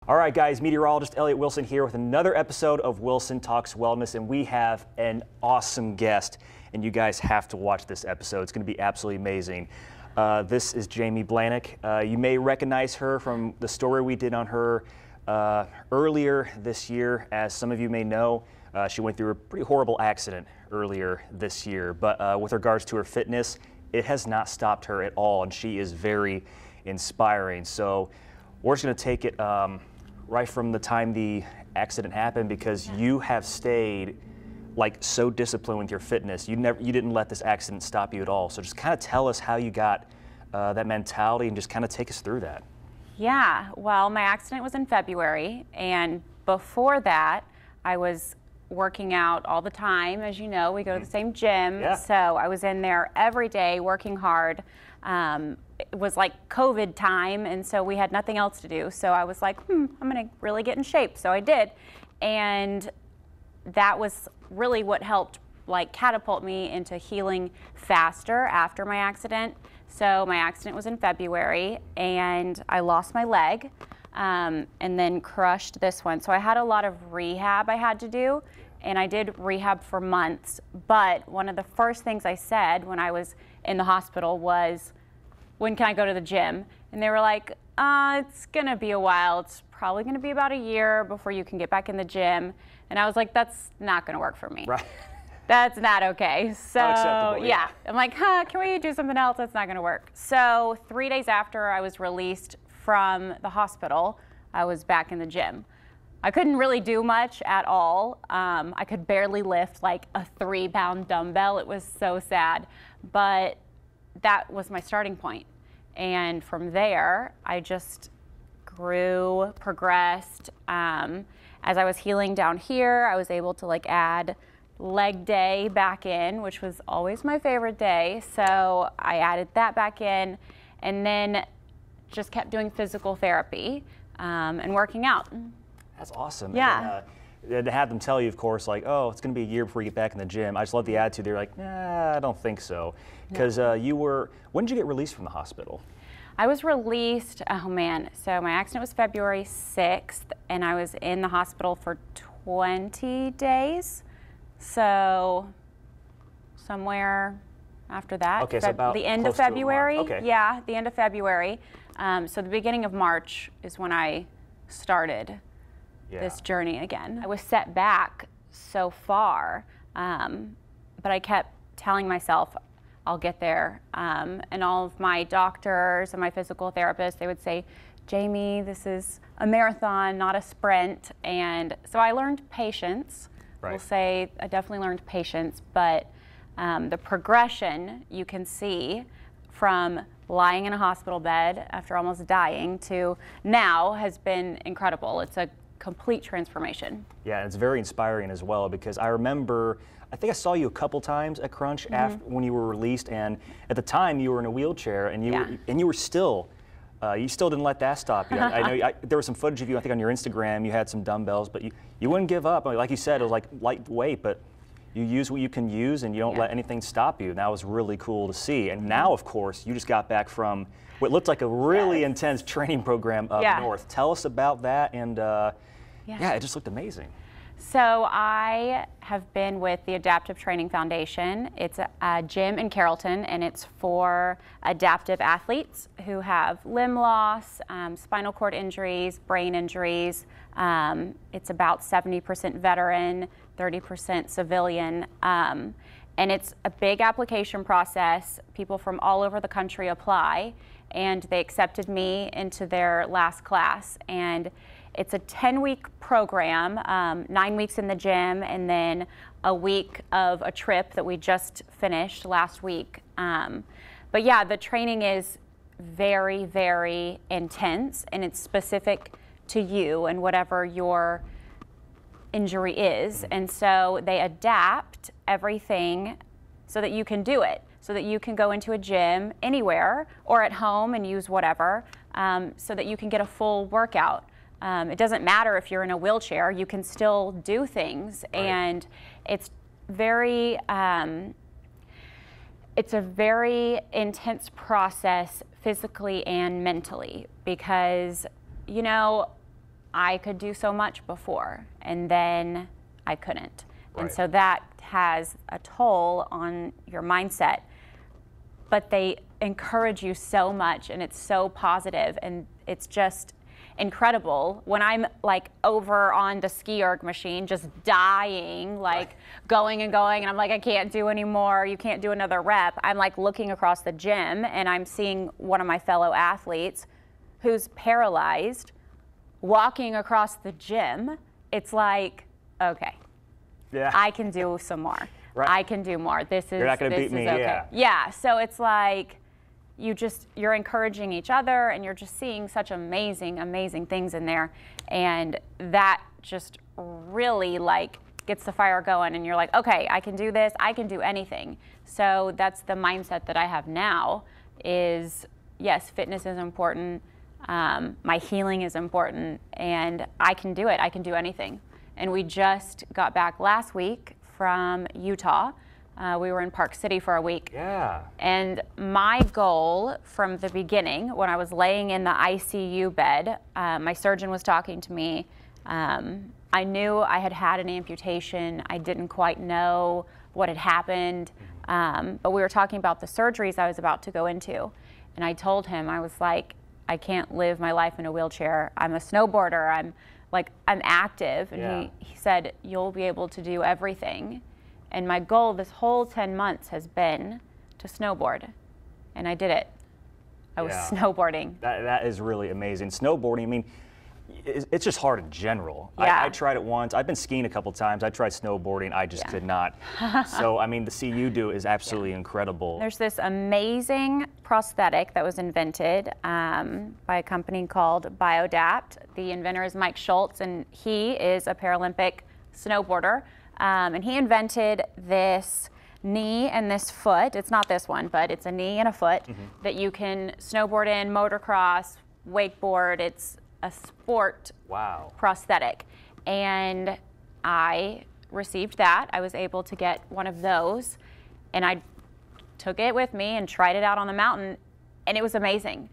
All right, guys, meteorologist Elliot Wilson here with another episode of Wilson Talks Wellness, and we have an awesome guest, and you guys have to watch this episode. It's going to be absolutely amazing. This is Jamie Blanek. You may recognize her from the story we did on her earlier this year. As some of you may know, she went through a pretty horrible accident earlier this year, but with regards to her fitness, it has not stopped her at all, and she is very inspiring. So we're just going to take it right from the time the accident happened, because you have stayed like so disciplined with your fitness. You didn't let this accident stop you at all. So just kind of tell us how you got that mentality and just kind of take us through that. Yeah, well, my accident was in February, and before that I was working out all the time. As you know, we go to the same gym, so I was in there every day working hard. It was like COVID time, and so we had nothing else to do. So I was like, I'm gonna really get in shape. So I did, and that was really what helped like catapult me into healing faster after my accident. So my accident was in February, and I lost my leg, and then crushed this one. So I had a lot of rehab I had to do, and I did rehab for months. But one of the first things I said when I was in the hospital was, when can I go to the gym? And they were like, it's gonna be a while. It's probably gonna be about a year before you can get back in the gym. And I was like, that's not gonna work for me. Right. That's not okay. So yeah, I'm like, can we do something else? That's not gonna work. So 3 days after I was released from the hospital, I was back in the gym. I couldn't really do much at all. I could barely lift like a 3-pound dumbbell. It was so sad, but that was my starting point. And from there, I just grew, progressed. As I was healing down here, I was able to like add leg day back in, which was always my favorite day. So I added that back in, and then just kept doing physical therapy and working out. That's awesome. Yeah. And to have them tell you, of course, like, oh, it's going to be a year before you get back in the gym. I just love the attitude. They're like, nah, I don't think so. Because when did you get released from the hospital? I was released, oh man, so my accident was February 6th, and I was in the hospital for 20 days. So somewhere after that. Okay, so about the end of February. Okay. Yeah, the end of February. So the beginning of March is when I started this journey again. I was set back so far, but I kept telling myself, I'll get there. And all of my doctors and my physical therapists, they would say, Jamie, this is a marathon, not a sprint. And so I learned patience. Right. We'll say I definitely learned patience, but the progression you can see from lying in a hospital bed after almost dying to now has been incredible. It's a complete transformation. Yeah, and it's very inspiring as well, because I remember, I think I saw you a couple times at Crunch after when you were released, and at the time you were in a wheelchair, and you were still, you still didn't let that stop you. I know there was some footage of you, I think on your Instagram, you had some dumbbells, but you wouldn't give up. I mean, like you said, it was like lightweight, but you use what you can use, and you don't let anything stop you. And that was really cool to see. And now, of course, you just got back from what looked like a really intense training program up north. Tell us about that, and it just looked amazing. So I have been with the Adaptive Training Foundation. It's a gym in Carrollton, and it's for adaptive athletes who have limb loss, spinal cord injuries, brain injuries. It's about 70% veteran, 30% civilian. And it's a big application process. People from all over the country apply, and they accepted me into their last class. And it's a 10-week program, 9 weeks in the gym, and then a week of a trip that we just finished last week. But yeah, the training is very, very intense, and it's specific to you and whatever your injury is. And so they adapt everything so that you can do it, so that you can go into a gym anywhere or at home and use whatever, so that you can get a full workout. It doesn't matter if you're in a wheelchair, you can still do things. Right. And it's very, it's a very intense process physically and mentally, because, you know, I could do so much before, and then I couldn't. Right. And so that has a toll on your mindset. But they encourage you so much, and it's so positive, and it's just incredible. When I'm like over on the ski erg machine, just dying, like going and going, and I'm like, I can't do anymore, you can't do another rep. I'm like looking across the gym, and I'm seeing one of my fellow athletes who's paralyzed walking across the gym. It's like, okay, I can do some more. Right. I can do more. You're not gonna beat me, okay. Yeah, so it's like you're encouraging each other, and you're just seeing such amazing, amazing things in there, and that just really like gets the fire going, and you're like, okay, I can do this, I can do anything. So that's the mindset that I have now is, yes, fitness is important, my healing is important, and I can do it, I can do anything. And we just got back last week from Utah. We were in Park City for a week. Yeah. And my goal from the beginning, when I was laying in the ICU bed, my surgeon was talking to me. I knew I had had an amputation. I didn't quite know what had happened, but we were talking about the surgeries I was about to go into. And I told him, I was like, I can't live my life in a wheelchair. I'm a snowboarder. I'm active. And he said, you'll be able to do everything. And my goal this whole 10 months has been to snowboard. And I did it. I was snowboarding. That is really amazing. Snowboarding, I mean, it's just hard in general. Yeah. I tried it once. I've been skiing a couple times. I tried snowboarding. I just could not. So, I mean, to see you do is absolutely incredible. There's this amazing prosthetic that was invented by a company called Biodapt. The inventor is Mike Schultz, and he is a Paralympic snowboarder. And he invented this knee and this foot. It's not this one, but it's a knee and a foot that you can snowboard in, motocross, wakeboard. It's a sport prosthetic. And I received that. I was able to get one of those, and I took it with me and tried it out on the mountain, and it was amazing.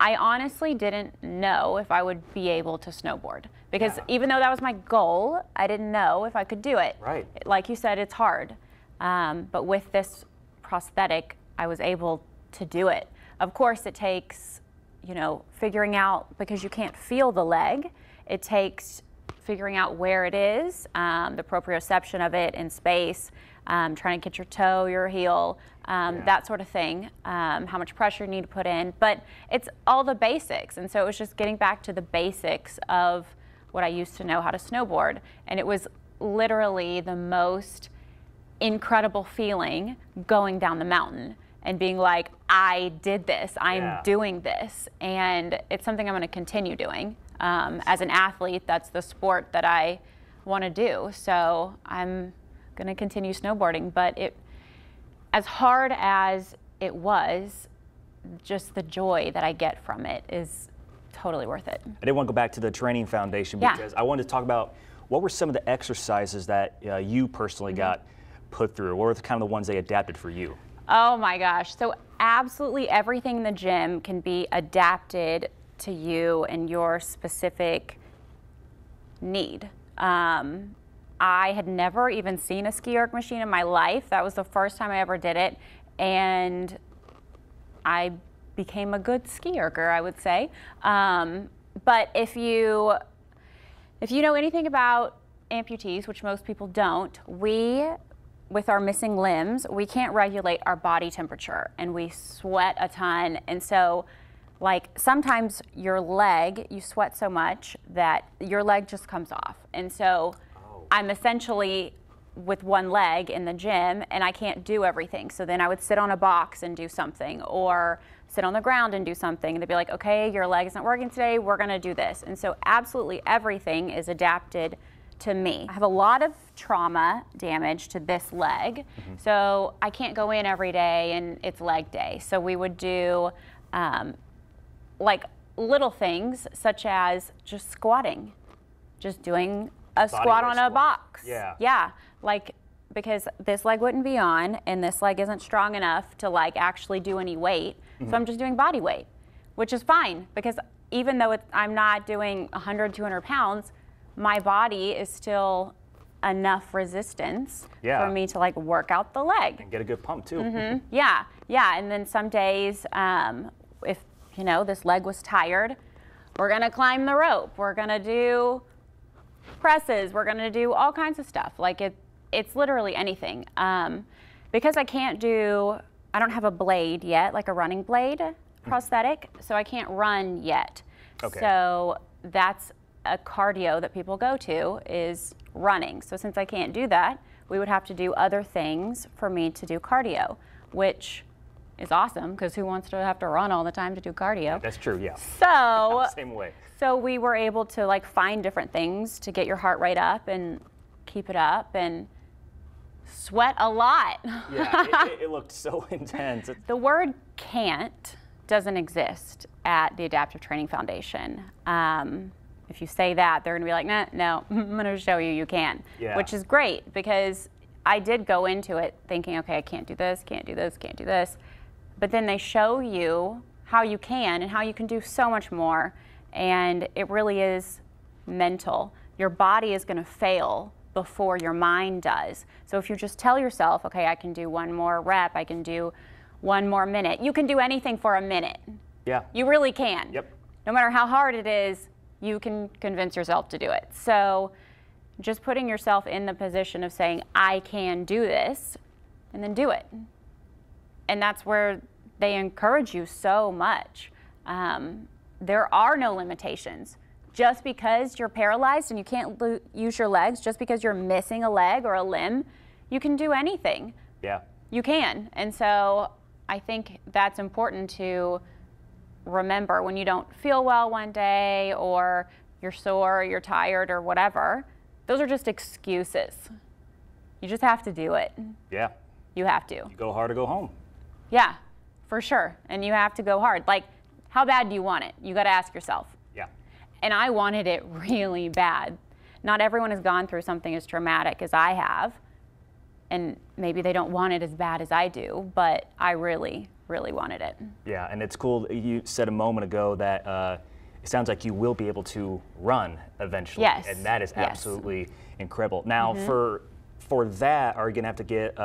I honestly didn't know if I would be able to snowboard, because even though that was my goal, I didn't know if I could do it. Right. Like you said, it's hard. But with this prosthetic, I was able to do it. Of course, it takes, you know, figuring out, because you can't feel the leg, it takes figuring out where it is, the proprioception of it in space, trying to get your toe, your heel, that sort of thing, how much pressure you need to put in. But it's all the basics. And so it was just getting back to the basics of what I used to know how to snowboard. And it was literally the most incredible feeling going down the mountain and being like, I did this, I'm doing this. And it's something I'm going to continue doing. As an athlete, that's the sport that I want to do. So I'm going to continue snowboarding. But as hard as it was, just the joy that I get from it is totally worth it. I did want to go back to the training foundation because I wanted to talk about what were some of the exercises that you personally got put through. What were kind of the ones they adapted for you? Oh my gosh. So absolutely everything in the gym can be adapted to you and your specific need. I had never even seen a ski erg machine in my life. That was the first time I ever did it. And I became a good ski erger, I would say. But if you know anything about amputees, which most people don't, with our missing limbs, we can't regulate our body temperature, and we sweat a ton. And so, like, sometimes your leg, you sweat so much that your leg just comes off. And so I'm essentially with one leg in the gym, and I can't do everything. So then I would sit on a box and do something, or sit on the ground and do something. And they'd be like, okay, your leg isn't working today, we're gonna do this. And so absolutely everything is adapted to me. I have a lot of trauma damage to this leg, so I can't go in every day and it's leg day. So we would do like little things such as just squatting, just doing a squat on a box. Yeah, like, because this leg wouldn't be on and this leg isn't strong enough to like actually do any weight, so I'm just doing body weight, which is fine because even though I'm not doing 100, 200 pounds, my body is still enough resistance for me to like work out the leg. And get a good pump too. Yeah, and then some days, if you know, this leg was tired, we're gonna climb the rope, we're gonna do presses, we're gonna do all kinds of stuff. Like it's literally anything. Because I don't have a blade yet, like a running blade prosthetic, so I can't run yet. Okay. So that's a cardio that people go to, is running. So since I can't do that, we would have to do other things for me to do cardio, which is awesome, because who wants to have to run all the time to do cardio? That's true, yeah. So same way. So we were able to like find different things to get your heart rate up and keep it up and sweat a lot. Yeah, it looked so intense. The word can't doesn't exist at the Adaptive Training Foundation. If you say that, they're gonna be like, nah, no, I'm gonna show you can, which is great, because I did go into it thinking, okay, I can't do this, can't do this, can't do this. But then they show you how you can and how you can do so much more. And it really is mental. Your body is gonna fail before your mind does. So if you just tell yourself, okay, I can do one more rep, I can do one more minute. You can do anything for a minute. Yeah. You really can. Yep. No matter how hard it is, you can convince yourself to do it. So just putting yourself in the position of saying, I can do this, and then do it. And that's where they encourage you so much. There are no limitations. Just because you're paralyzed and you can't use your legs, just because you're missing a leg or a limb, you can do anything. Yeah. You can. And so I think that's important to remember when you don't feel well one day, or you're sore, or you're tired, or whatever. Those are just excuses. You just have to do it. Yeah. You have to. You go hard or go home. Yeah, for sure. And you have to go hard. Like, how bad do you want it? You got to ask yourself. Yeah. And I wanted it really bad. Not everyone has gone through something as traumatic as I have. And maybe they don't want it as bad as I do, but I really, really wanted it. Yeah, and it's cool. You said a moment ago that it sounds like you will be able to run eventually. Yes. And that is absolutely incredible. Now, for that, are you going to have to get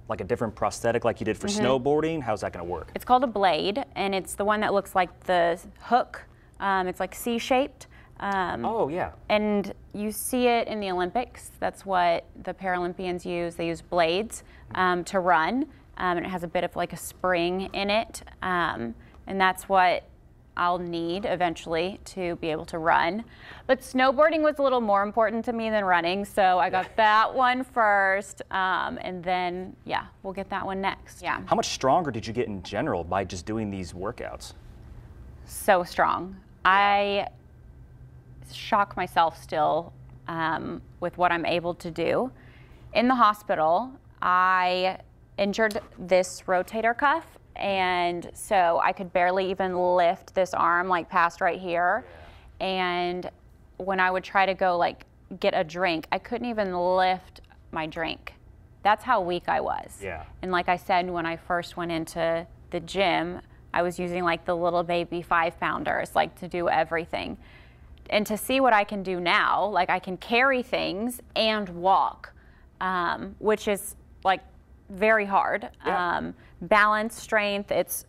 like a different prosthetic like you did for snowboarding? How's that going to work? It's called a blade, and it's the one that looks like the hook. It's like C-shaped. Oh, yeah. And you see it in the Olympics. That's what the Paralympians use. They use blades to run, and it has a bit of like a spring in it. And that's what I'll need eventually to be able to run. But snowboarding was a little more important to me than running, so I got that one first, and then, yeah, we'll get that one next. Yeah. How much stronger did you get in general by just doing these workouts? So strong. I shock myself still with what I'm able to do. In the hospital, I injured this rotator cuff, and so I could barely even lift this arm like past right here. And when I would try to go like get a drink, I couldn't even lift my drink. That's how weak I was. Yeah. And like I said, when I first went into the gym, I was using like the little baby 5-pounders, like to do everything. And to see what I can do now, like I can carry things and walk, which is like very hard. Yeah. Balance, strength, it's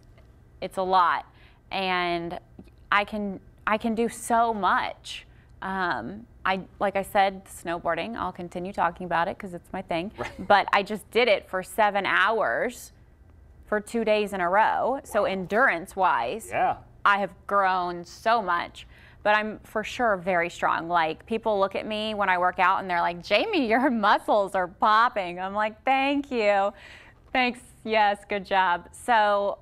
a lot. And I can do so much. Like I said, snowboarding, I'll continue talking about it because it's my thing. Right. But I just did it for 7 hours for 2 days in a row. So endurance-wise, I have grown so much. But I'm for sure very strong. Like, people look at me when I work out and they're like, Jamie, your muscles are popping. I'm like, thank you. Thanks, yes, good job. So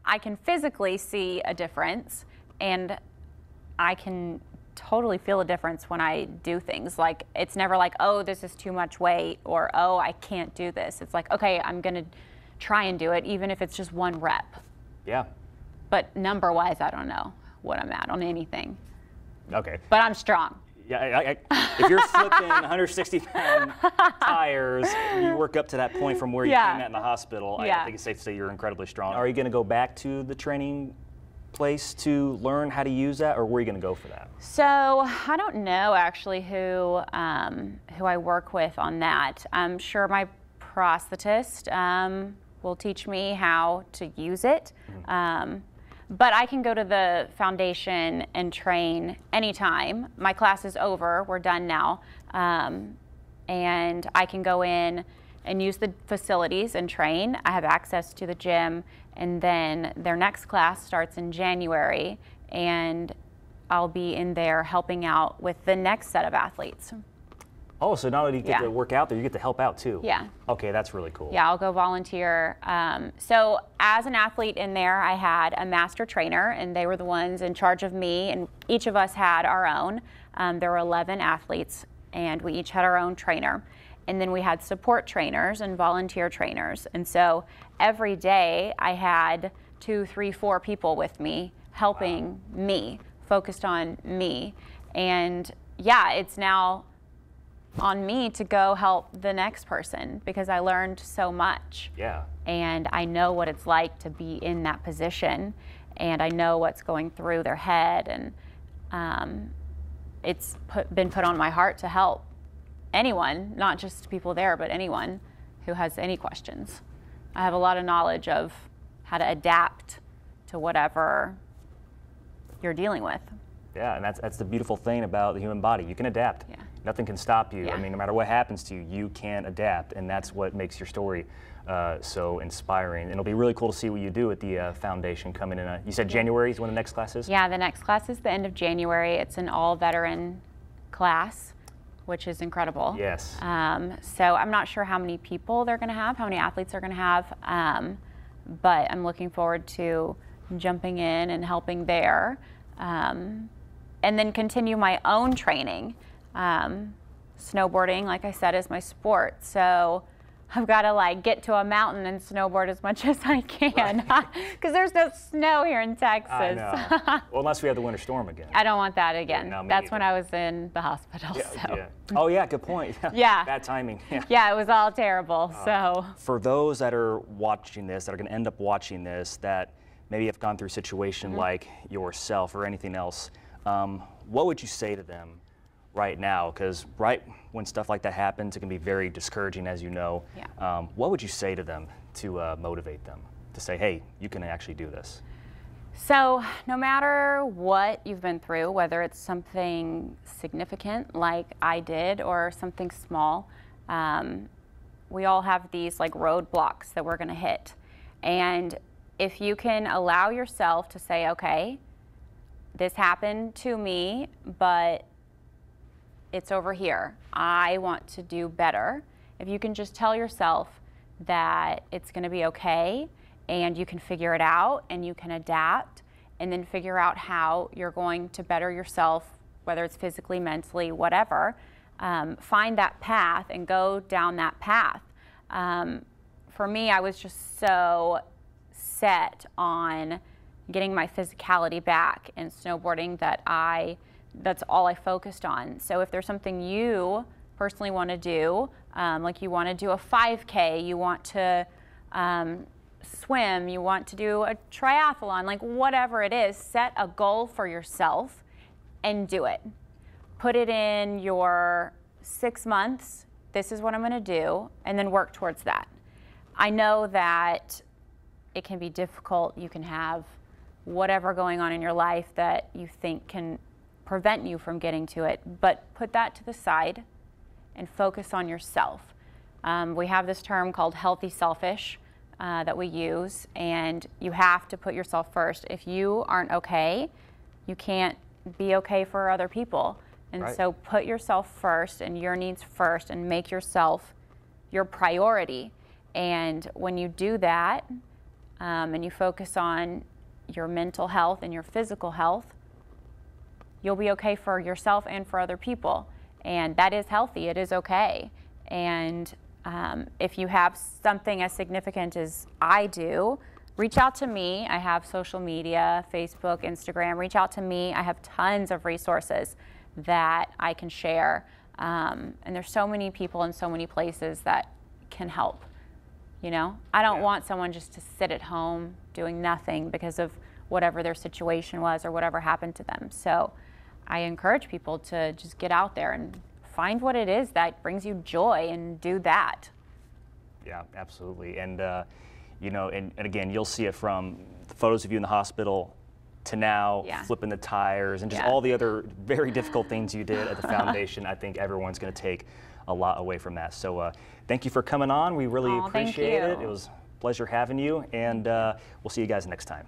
I can physically see a difference, and I can totally feel a difference when I do things. Like, it's never like, oh, this is too much weight, or oh, I can't do this. It's like, okay, I'm gonna try and do it, even if it's just 1 rep. Yeah. But number-wise, I don't know what I'm at on anything. Okay. But I'm strong. Yeah, if you're flipping 160-pound tires, you work up to that point from where you came at in the hospital, I think it's safe to say you're incredibly strong. Are you going to go back to the training place to learn how to use that, or where are you going to go for that? So I don't know actually who I work with on that. I'm sure my prosthetist will teach me how to use it. But I can go to the foundation and train anytime. My class is over, we're done now. And I can go in and use the facilities and train. I have access to the gym, and then their next class starts in January, and I'll be in there helping out with the next set of athletes. Oh, so not only do you get to work out there, you get to help out too. Yeah. Okay, that's really cool. Yeah, I'll go volunteer. So as an athlete in there, I had a master trainer, and they were the ones in charge of me, and each of us had our own. There were 11 athletes, and we each had our own trainer. And then we had support trainers and volunteer trainers. And so every day I had 2, 3, 4 people with me helping me, focused on me. And yeah, it's now on me to go help the next person because I learned so much. Yeah. And I know what it's like to be in that position, and I know what's going through their head, and it's been put on my heart to help anyone, not just people there, but anyone who has any questions. I have a lot of knowledge of how to adapt to whatever you're dealing with. Yeah, and that's the beautiful thing about the human body. You can adapt. Yeah. Nothing can stop you. Yeah. I mean, no matter what happens to you, you can adapt, and that's what makes your story so inspiring. And it'll be really cool to see what you do at the foundation coming in. You said January is when the next class is? Yeah, the next class is the end of January. It's an all-veteran class, which is incredible. Yes. So I'm not sure how many people they're going to have, how many athletes they're going to have, but I'm looking forward to jumping in and helping there, and then continue my own training. Snowboarding, like I said, is my sport, so I've got to like get to a mountain and snowboard as much as I can because there's no snow here in Texas. I know. Well, unless we have the winter storm again. I don't want that again. Yeah, no, That's when I was in the hospital. Yeah, so. yeah. Oh yeah, good point. Yeah. Bad timing. Yeah. Yeah, it was all terrible. So For those that are watching this, that are going to end up watching this, that maybe have gone through a situation like yourself or anything else, what would you say to them right now? Because right when stuff like that happens, it can be very discouraging, as you know. Yeah. What would you say to them to motivate them to say, hey, you can actually do this? So no matter what you've been through, whether it's something significant like I did or something small, we all have these like roadblocks that we're going to hit. And if you can allow yourself to say, okay, this happened to me, but it's over here. I want to do better. If you can just tell yourself that it's going to be okay and you can figure it out and you can adapt and then figure out how you're going to better yourself, whether it's physically, mentally, whatever, find that path and go down that path. For me, I was just so set on getting my physicality back in snowboarding that that's all I focused on. So if there's something you personally want to do, like you want to do a 5K, you want to swim, you want to do a triathlon, like whatever it is, set a goal for yourself and do it. Put it in your 6 months, this is what I'm going to do, and then work towards that. I know that it can be difficult. You can have whatever going on in your life that you think can prevent you from getting to it, but put that to the side and focus on yourself. We have this term called healthy selfish that we use, and you have to put yourself first. If you aren't okay, you can't be okay for other people. And Right. So put yourself first and your needs first and make yourself your priority. And when you do that, and you focus on your mental health and your physical health, you'll be okay for yourself and for other people. And that is healthy, it is okay. And if you have something as significant as I do, reach out to me. I have social media, Facebook, Instagram, reach out to me. I have tons of resources that I can share. And there's so many people in so many places that can help. You know, I don't want someone just to sit at home doing nothing because of whatever their situation was or whatever happened to them. So I encourage people to just get out there and find what it is that brings you joy and do that. Yeah, absolutely. And, you know, and again, you'll see it from the photos of you in the hospital to now, flipping the tires and just all the other very difficult things you did at the foundation. I think everyone's going to take a lot away from that. So thank you for coming on. We really appreciate it. It was a pleasure having you, and we'll see you guys next time.